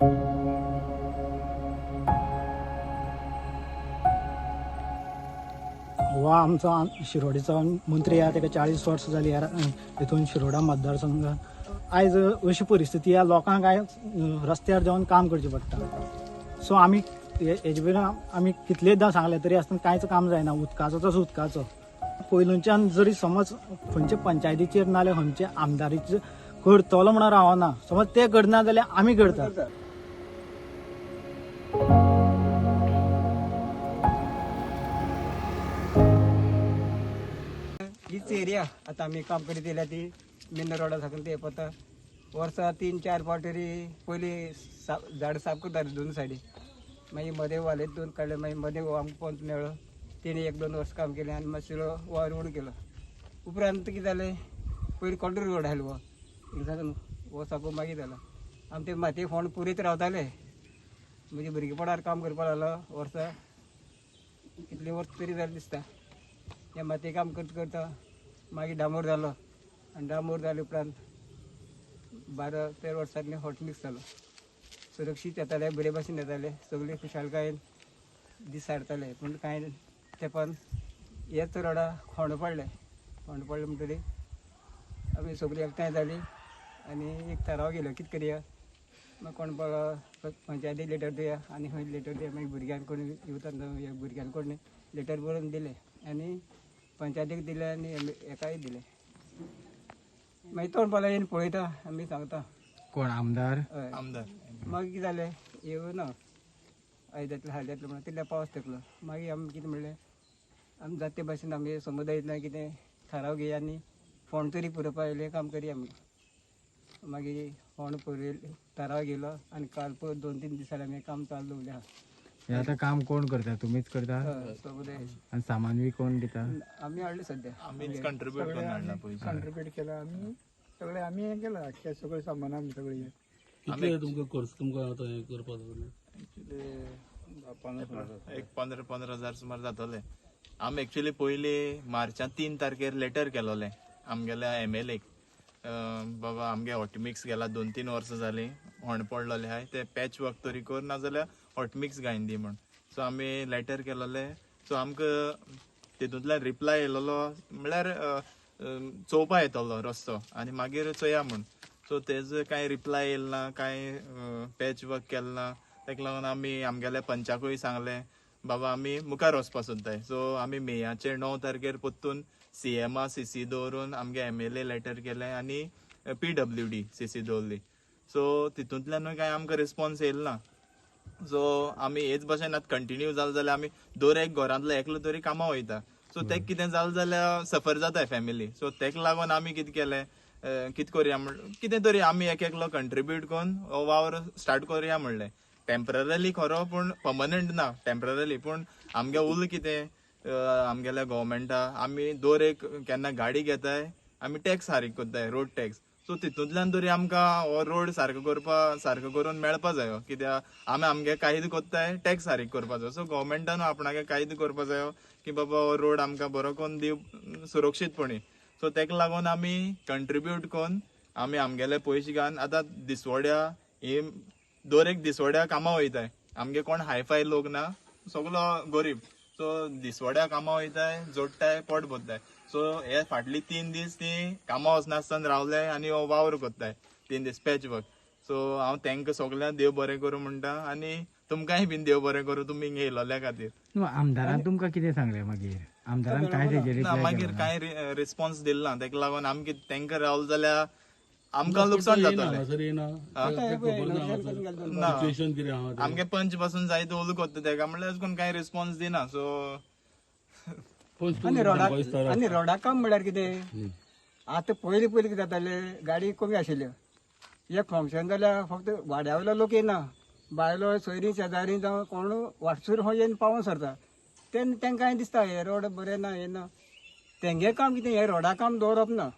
हो आमचा शिरोडेचा मंत्री आहे, ताका 40 वर्सां जाली हितून शिरोडा मतदारसंघात. आयज अशी परिस्थिती आहे, लोकांक आयज रस्त्यार जावन काम करचें पडटा. सो आमी हेजे वयल्यान आमी कितलेदां सांगलें तरी आसतना कांयच काम जायना. उदकाचो तसो उदकाचो पयलूच्यान जरी समज खंयचे पंचायतीचेर नाल्यार खंयचे आमदारीचेर करतलो म्हणून रावना. समज ते करना जाल्यार आमी करता. हीच एरिया आता आम्ही काम करीत येयल्या ती मेन रोडा साकून ते पता वर्सा 3-4 फावट तरी पयलीं झाड साफ करताले दोन सायडी. मागीर मदें वाले दोन काडले, मागीर मदें आमकां पंच मेळ्ळो, तेणी 1-2 वर्स काम केलें आनी मातशें वावर उण केलो. उपरांत कितें जालें, पयलीं कंट्रोल रोड आसलो हो सापो मागीर जालो. आमी ते मातये फोंड पुरीत रावताले. म्हणजे भुरगेपणार काम करपा लागलो वर्सा कितले वर्स तरी जालें दिसता. हे मातये काम करता करता मागीर डांबोर जालो आनी डांबोर जाले उपरांत 12-13 वर्सांनी हॉट मिक्स जालो. सुरक्षीत येताले, बरे भाशेन येताले, सगळे खुशालकायेन दीस सारताले. पूण कांय तेंपान हेच रोडा खोंड पडले म्हणटरी आमी सगळीं एकठांय जाली आनी एक थाराव गेलो कितें करया. मागीर कोण पंचायती लेटर दिया आनी खंय लेटर दिया. मागीर भुरग्यांक कोण येवता भुरग्यांक कोण लेटर बरोवन दिलें आनी पंचायतीक दिलें आनी एकाय दिलें. मागीर तोंड पाला येवन पळयता आमी सांगता कोण आमदार हय आमदार. मागीर कितें जालें, येवना आयज येतलो हाल येतलो म्हणून तितल्या पावस तेकलो. मागीर आमी कितें म्हणलें, आमी जाता ते भाशेन आमी समुदायेंतल्यान कितें थाराव घेया आनी फोंड तरी पुरोवपा येयलें काम करया आमी. मागीर फोंड पुरयलें, थाराव गेलो आनी काल 2-3 दिसांनी आमी काम चालू दवरलें आहा. हे आता काम कोण करता, तुम्हीच करता? समुदाय आणि सामान बी कोण दिता? आमी हाडलें सद्या. आमीच कंट्रीब्यूट करून हाडला पयशे. कंट्रीब्यूट केला आमी सगळे. आमी हें केलां अख्खें सगळें सामान आमी सगळें. कितले तुमकां खर्च तुमकां आतां हें करपाक एक 15,000 सुमार जातले. आमी एक्चुअली पयली मार्चा 3 तारखेर लेटर केलोलें आमगेल्या MLAक. बाबा आमगे हॉटमिक्स गेला 2-3 वर्सां जालीं, होण पडलोलें हाय, ते पॅच वर्क तरी कर नाजाल्यार हॉटमिक्स घायन दी म्हण. सो आमी लेटर केलोलें. सो आमकां तितूंतल्यान रिप्लाय येयलोलो म्हळ्यार चोवपा येतलो रस्तो आनी मागीर चोया म्हण. सो तेजो कांय रिप्लाय येयलो ना, कांय पॅच वर्क केलो ना. ताका लागून आमी आमगेल्या पंचाकूय सांगलें बाबा आमी मुखार वचपा सोदताय. सो आमी मेयाचेर 9 तारखेर परतून CMA CC दवरून आमगे MLA लेटर केलें आनी PWD CC दवरली. सो तितूंतल्यानूय कांय आमकां रिस्पॉन्स येयलो ना. सो आमी हेच भाशेन आतां कंटिन्यू जालें जाल्यार आमी दर एक घरांतलो एकलो तरी कामां वयता. सो तेका कितें जालें जाल्यार सफर जाताय फॅमिली. सो तेका लागून आमी कितें केलें, कितें करया म्हणलें, कितें तरी आमी एकलो कंट्रीब्यूट करून हो वावर स्टार्ट करया म्हणलें. टेम्पररी खरो पूण पर्मनंट ना, टेम्पररी. पूण आमगे उल कितें आमगेल्या गव्हर्मेंटा आमी दर एक केन्ना गाडी घेताय आमी टॅक्स फारीक कोत्ताय, रोड टॅक्स. सो तितूंतल्यान तरी आमकां हो रोड सारको करून मेळपा जायो. कित्याक आमी आमगे कायदो कोत्ताय टॅक्स फारीक करपा जायो. सो गव्हर्मेंटान आपणागे कायदो करपा जायो की बाबा हो रोड आमकां बरो करून दिव सुरक्षीतपणी. सो तेका लागून आमी कंट्रीब्यूट करून आमी आमगेले पयशे घालून आतां दिसवड्या ही दर एक दिसवड्या कामां वयताय. आमगे कोण हायफाय लोक ना, सगलो गरीब. सो दिसवड्या कामां वयताय, जोडटाय, पोट भरताय. सो हे फाटली 3 दीस ती कामां वचनासतना रावले आनी हो वावर कोत्ताय 3 दीस पॅच वर्क. सो हांव तेंका सगळ्यांक देव बरें करूं म्हणटा आनी तुमकांय बीन देव बरें करूं तुमी हिंगा येयलोल्या खातीर. आमदारान तुमकां कितें सांगलें मागीर? आमदारान काय तेजेर मागीर कांय रिस्पॉन्स दिलो ना. ताका लागून आमी तेंका रावले जाल्यार आमकां लुकसाण जातलें. आमगे पंच पासून जायते उलो कोत्ता तेका म्हणल्यार अशें करून कांय रिस्पॉन्स दिना. सो आनी रोडा काम म्हळ्यार कितें, आतां पयलीं कितें जातालें, गाडी कमी आशिल्ल्यो. एक फंक्शन जाल्यार फक्त वाड्या वयलो लोक येना, बायलो सोयरी शेजारी जावं कोण वाटसूर हो येवन पावोन सरता. तेंकां दिसता हे रोड बरें ना, हें ना. तेंगे काम कितें, हे रोडा काम दवरप ना.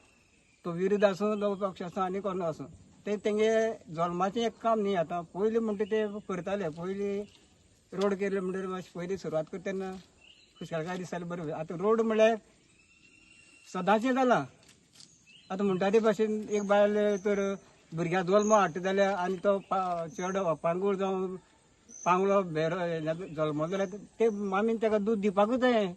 तो विरोध आसूं तो पक्ष आसूं आनी कोण आसूं, ते तेंगे जल्माचें एक काम न्ही. आतां पयलीं म्हणटा ते करताले, पयलीं रोड केले म्हणटकीर मातशें पयलीं सुरवात करता तेन्ना खुशालकाय दिसताली बरें. आतां रोड म्हळ्यार सदांचें जालां. आतां म्हणटा ते भाशेन एक बायल तर भुरग्यां जल्म हाडटा जाल्यार आनी तो चेडो पांगूळ जावन पांगलो भेरो जल्मलो जाल्यार ते मामीन ताका दूद दिवपाकूच जाय.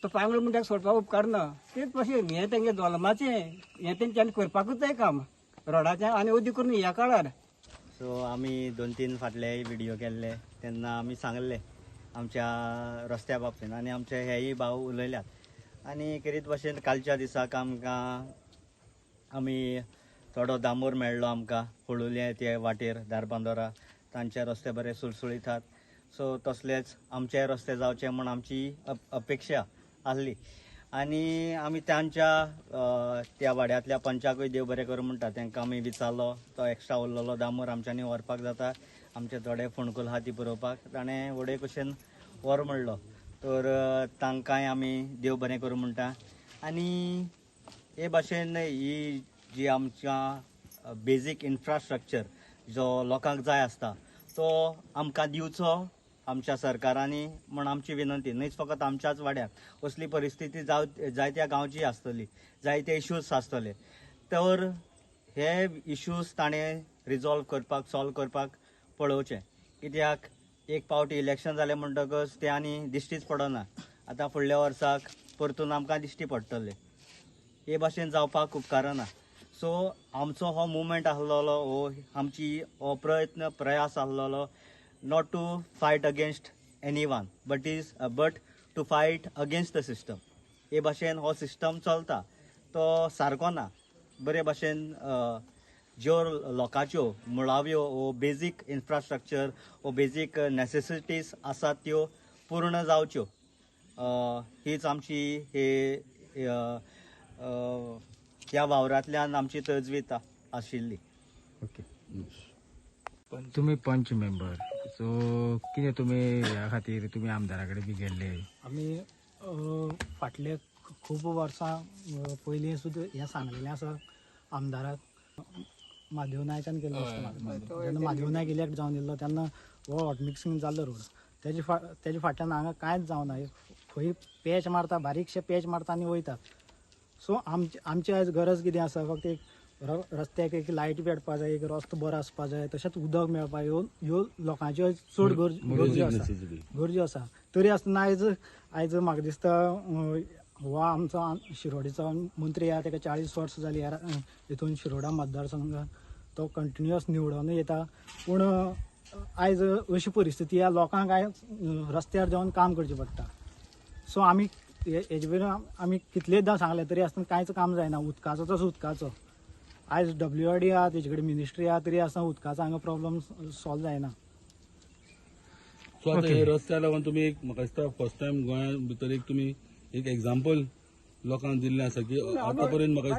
तो पांगलो म्हण ताका सोडपाक उपकार ना. तेच भशेन हें तेंगे जल्माचें हें तेंच्यांनी करपाकूच जाय काम रोडाचें आनी अदी करून ह्या काळार. सो आमी 2-3 फाटले व्हिडिओ केल्ले तेन्ना आमी सांगले आमच्या रस्त्या बाबतींत आनी आमचे हेय भाव उलयल्यात आनी करीत भाशेन कालच्या दिसाक आमकां आमी थोडो दामोर मेळ्ळो आमकां पळोवले ते वाटेर धारबांदोरा तांचे रस्ते बरे सुळसुळीतात. सो तसलेच आमचे रस्ते जावचे म्हण आमची अपेक्षा आसली आनी आमी तांच्या त्या वाड्यातल्या पंचाकूय देव बरें करूं म्हणटा तांकां आमी विचारलो. तो एक्स्ट्रा उरलेलो दामोर आमच्यांनी व्हरपाक जाता. आमचे थोडे फोणकूल आहा ती बरोवपाक ताणें व्हडे कशेन व्हर म्हणलो. तर तांकांय आमी देव बरें करूं म्हणटा आनी हे भाशेन ही जी आमच्या बेजीक इन्फ्रास्ट्रक्चर जो लोकांक जाय आसता तो आमकां दिवचो आमच्या सरकारांनी म्हण आमची विनंती. न्हयच फकत आमच्याच वाड्याक असली परिस्थिती जायत्या गांवची आसतली, जायते इश्यूज आसतले. तर हे इश्यूज ताणें रिजॉल्व करपाक सॉल्व करपाक पळोवचें. कित्याक एक फावटी इलेक्शन जालें म्हणटकच ते आनी दिश्टीच पडना. आतां फुडल्या वर्साक परतून आमकां दिश्टी पडटले. हे भाशेन जावपाक उपकारना. सो आमचो हो मुवमेंट आसलेलो हो आमची हो प्रयास आसलेलो not to fight against anyone but to fight against the system. हे भाशेन हो सिस्टम चलता तो सारको ना. बरे भाशेन ज्यो लोकांच्यो मुळाव्यो वो बेजीक इन्फ्रास्ट्रक्चर वो बेजीक नेसेसिटीज आसात त्यो पूर्ण जावच्यो हीच आमची ह्या वावरांतल्यान आमची तजवीज आशिल्ली. ओके. तुम्ही पंच मेंबर सो कितें तुमी ह्या खातीर तुमी आमदारा कडेन बी गेल्ले? आमी फाटले खूब वर्सां पयलीं सुद्दां हें सांगलेलें आसा आमदाराक. म्हादेव नायकान केल्लो आसता. जेन्ना म्हादेव नायक इलेक्ट जावन येयल्लो तेन्ना हो हॉट मिक्सिंग जाल्लो रोड. तेजे फाटल्यान हांगा कांयच जावना. खंय पॅच मारता, बारीकशे पॅच मारता आनी वयता. सो आमची आयज गरज कितें आसा? फक्त एक रस्त्याक एक लायट पेटपा जाय, एक रस्तो बरो आसपा जाय, तशेंच उदक मेळपा ह्यो लोकांच्यो चड गरज्यो आसा. तरी आसतना आयज म्हाका दिसता हो आमचो शिरोडीचो मंत्री आहा ताका 40 वर्सां जालीं हितून शिरोडा मतदारसंघात तो कंटिन्युअस निवडून येता. पूण आयज अशी परिस्थिती ह्या लोकांक आयज रस्त्यार देवन काम करचें पडटा. सो आमी हेजे वयल्यान आमी कितलेदां सांगलें तरी आसतना कांयच काम जायना. उदकाचो तसो उदकाचो आयज WRD आहा तेजे कडेन मिनिस्ट्री आहा तरी आसतना उदकाचो हांगा प्रॉब्लम सॉल्व जायना. सो आतां हे रस्त्या लागून तुमी एक म्हाका दिसता फर्स्ट टायम गोंया भितर एक तुमी एक एग्जाम्पल लोकांक दिल्लें आसा की आतां पर्यंत म्हाका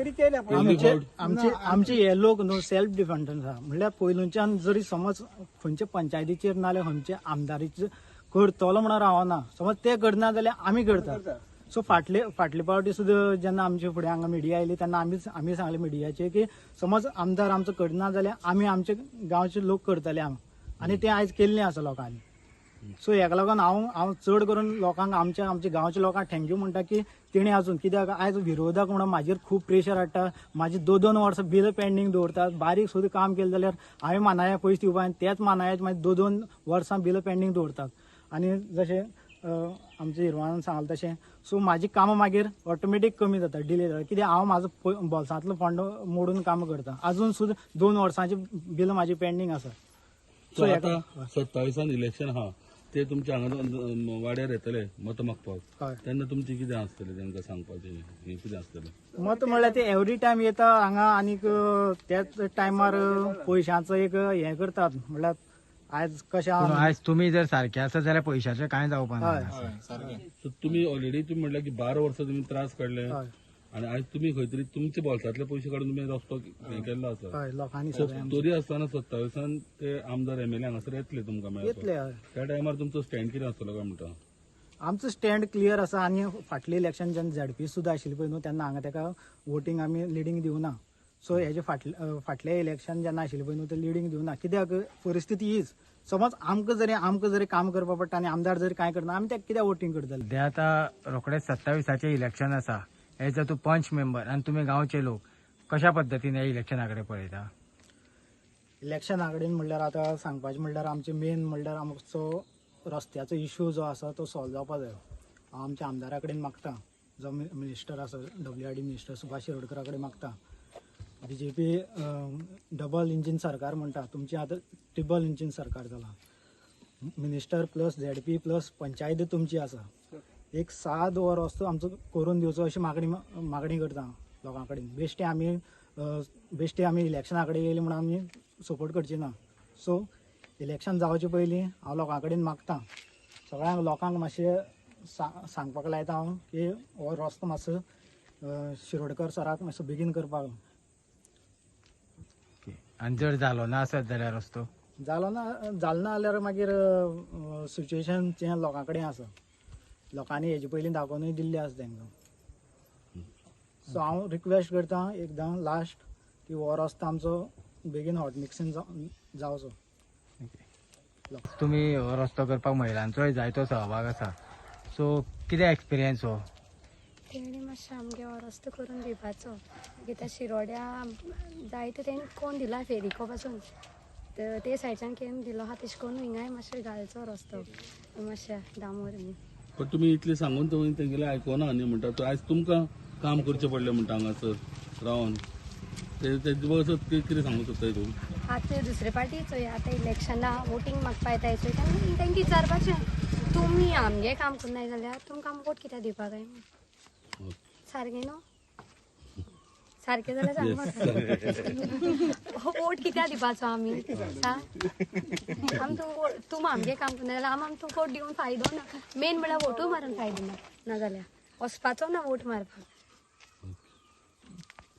दिसता आमचे हे लोक न्हू सेल्फ डिपेंडंट आहा. म्हणल्यार पयलूच्यान जरी समज खंयचे पंचायतीचेर नाल्यार खंयचे आमदारीचेर करतलो म्हणून रावना. समज ते करना जाल्यार आमी करता. सो फाटले फावटी सुद्दां जेन्ना आमचे फुडें हांगा मिडिया आयली तेन्ना आमी सांगलें मिडियाचेर की समज आमदार आमचो करना जाल्यार आमी आमचे गांवचे लोक करतले हांगा. आनी तें आयज केल्लें आसा लोकांनी. सो हेका लागून हांव चड करून लोकांक आमच्या गांवच्या लोकांक थँक्यू म्हणटा की तेणी अजून कित्याक आयज विरोधक म्हणून म्हाजेर खूब प्रेशर हाडटा. म्हाजी 2-2 वर्सां बिल पेंडींग दवरतात. बारीक सुद्दां काम केलें जाल्यार हांवें मानाया पयशे दिवपा आनी तेच मानायाचे मागीर 2-2 वर्सां बिल पेंडींग दवरतात. आनी जशें आमच्या हिरवान सांगलें तशें सो म्हाजी कामां मागीर ऑटोमॅटीक कमी जाता, डिले जाता. कित्याक हांव म्हाजो बोल्सांतलो फंड मोडून काम करता. अजून सुद्दां 2 वर्सांची बिल म्हाजी पेंडींग आसा. सो आतां 27 इलेक्शन आहा ते तुमच्या हांगा वाड्यार येतले मत मागपाक. तेन्ना तुमचे कितें आसतलें तांकां सांगपाचें कितें आसतलें? मत म्हणल्यार ते एवरी टायम येता हांगा आनीक त्याच टायमार पयशांचो एक हें करतात. म्हणल्यार आयज कशें आयज तुमी जर सारखे आसा जाल्यार पयशाचें कांय जावपा ना. सो तुमी ऑलरेडी तुमी म्हणल्यार की 12 वर्सां तुमी त्रास काडले आनी आयज तुमी खंय तरी तुमचे बोल्सांतले पयशे काडून तुमी रस्तो हे केल्लो आसा. लोकांनी तरी आसतना 27 ते आमदार MLA हांगासर येतले तुमकां मेळपाक. त्या टायमार तुमचो स्टँड कितें आसतलो काय म्हणटा? आमचो स्टँड क्लियर आसा. आनी फाटले इलेक्शन जेन्ना ZP सुद्दां आशिल्लें पळय न्हू तेन्ना हांगा ताका वोटींग आमी लिडींग दिवना. सो हेजे फाटले इलेक्शन जेन्ना आशिल्लें पळय न्हू ते लिडींग दिवना. कित्याक परिस्थिती हीच. समज आमकां जरी काम करपा पडटा आनी आमदार जरी कांय करना आमी ताका कित्याक वोटींग करतले? सध्या आतां रोखडेच 27 इलेक्शन आसा. हेजो तूं पंच मेंबर आनी तुमी गांवचे लोक कशा पद्दतीन ह्या इलेक्शना कडेन पळयता? इलेक्शना कडेन म्हणल्यार आतां सांगपाचें म्हणल्यार आमचें मेन म्हणल्यार आमचो रस्त्याचो इश्यू जो आसा तो सॉल्व जावपा जाय. हांव आमच्या आमदारा कडेन मागता, जो मिनिस्टर आसा WRD मिनिस्टर सुभाष शिरोडकरा कडेन मागता. BJP डबल इंजीन सरकार म्हणटा, तुमची आतां ट्रिबल इंजीन सरकार जाला. Minister plus ZP plus panchayat तुमची आसा. एक 7 वर रस्तो आमचो करून दिवचो अशी मागणी करता लोकां कडेन. बेश्टे आमी इलेक्शना कडेन येयले म्हणून आमी सपोर्ट करची ना. सो इलेक्शन जावचे पयलीं हांव लोकां कडेन मागता, सगळ्यांक लोकांक मातशें सांगपाक लायता हांव की हो रस्तो मातसो शिरोडकर सराक मातसो बेगीन करपाक. आनी जर जालो ना आसत जाल्यार रस्तो जालो ना जाल्यार मागीर सिच्युएशन चेंज लोकां कडेन आसा. लोकांनी हेजे पयलीं दाखोवनूय दिल्ली आसा तांकां. सो हांव रिक्वेस्ट करता एकदां लास्ट की हो रस्तो आमचो बेगीन हॉट मिक्सीन जावचो. तुम्ही हो रस्तो करपाक महिलांचोय जायतो सहभाग आसा. सो कितें एक्सपिरियन्स हो? तेणी मातशें आमगे हो रस्तो करून दिवपाचो. कित्याक शिरोड्या जायते तेणी कोण दिला फेरिको पासून ते सायडच्यान केम दिलो आहा तशें करून हिंगाय मातशें घालचो रस्तो मातशें डामोर बी. पण तुम्ही इतले सांगून तुमी तेंगेले आयकोना न्ही म्हणटा तो आयज तुमकां काम करचें पडलें म्हणटा हांगासर रावन तेजे बसत कितें सांगूंक सोदताय तूं? आतां दुसरे पार्टी चोय आतां इलेक्शना वोटींग मागपा येताय चोय तांकां विचारपाचें तुमी आमगे काम करनाय जाल्यार तुमकां वोट कित्याक दिवपाक जाय. सारकें न्हू? सारकें जाल्यार सांग वोट कित्याक दिवपाचो आमी सांग. आमी तुम आमगे काम करना जाल्यार आमी तुमकां वोट दिवन फायदो ना. मेन म्हळ्यार वोटूय मारून फायदो ना. नाजाल्यार वचपाचो ना वोट मारपाक.